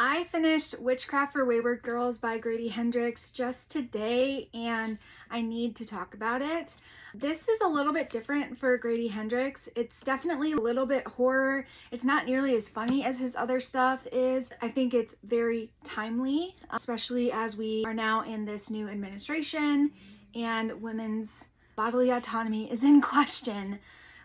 I finished Witchcraft for Wayward Girls by Grady Hendrix just today, and I need to talk about it. This is a little bit different for Grady Hendrix. It's definitely a little bit horror. It's not nearly as funny as his other stuff is. I think it's very timely, especially as we are now in this new administration and women's bodily autonomy is in question.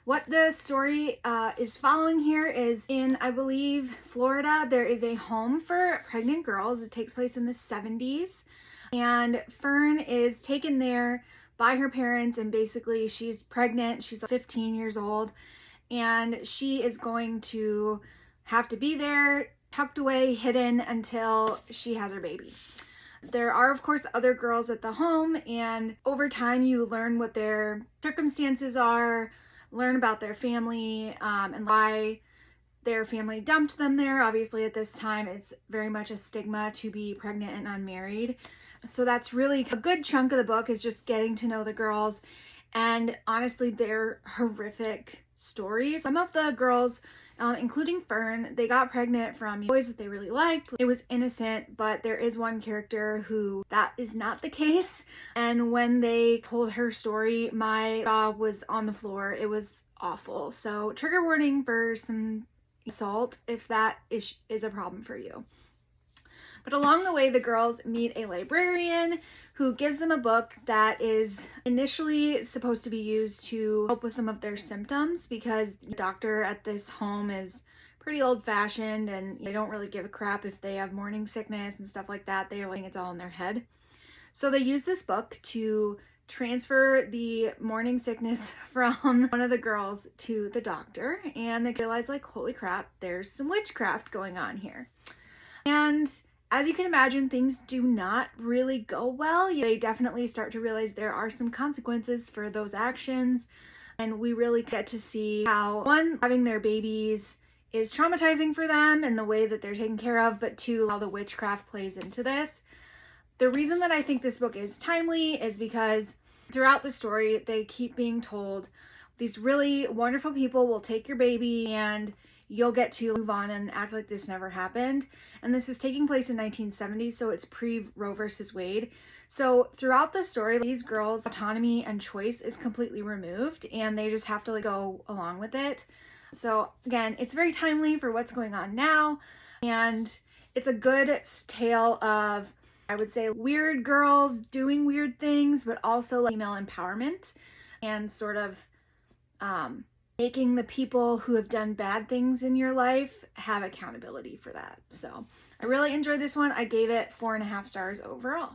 What the story is following here is in, I believe, Florida. There is a home for pregnant girls. It takes place in the 70s. And Fern is taken there by her parents, and basically she's pregnant. She's 15 years old, and she is going to have to be there, tucked away, hidden until she has her baby. There are, of course, other girls at the home, and over time you learn what their circumstances are, learn about their family, and why their family dumped them there. Obviously, at this time, it's very much a stigma to be pregnant and unmarried. So that's really a good chunk of the book, is just getting to know the girls. And honestly, they're horrific stories. Some of the girls, including Fern, they got pregnant from boys that they really liked. It was innocent, but there is one character who that is not the case. And when they told her story, my jaw was on the floor. It was awful. So trigger warning for some assault if that is a problem for you. But along the way, the girls meet a librarian who gives them a book that is initially supposed to be used to help with some of their symptoms, because the doctor at this home is pretty old-fashioned and they don't really give a crap if they have morning sickness and stuff like that. They think it's all in their head. So they use this book to transfer the morning sickness from one of the girls to the doctor, and they realize, like, holy crap, there's some witchcraft going on here. And as you can imagine, things do not really go well. They definitely start to realize there are some consequences for those actions. And we really get to see how, one, having their babies is traumatizing for them and the way that they're taken care of, but two, how the witchcraft plays into this. The reason that I think this book is timely is because throughout the story, they keep being told these really wonderful people will take your baby and you'll get to move on and act like this never happened. And this is taking place in 1970, so it's pre-Roe versus Wade. So throughout the story, these girls' autonomy and choice is completely removed, and they just have to go along with it. So again, it's very timely for what's going on now, and it's a good tale of, I would say, weird girls doing weird things, but also female empowerment and sort of making the people who have done bad things in your life have accountability for that. So I really enjoyed this one. I gave it 4.5 stars overall.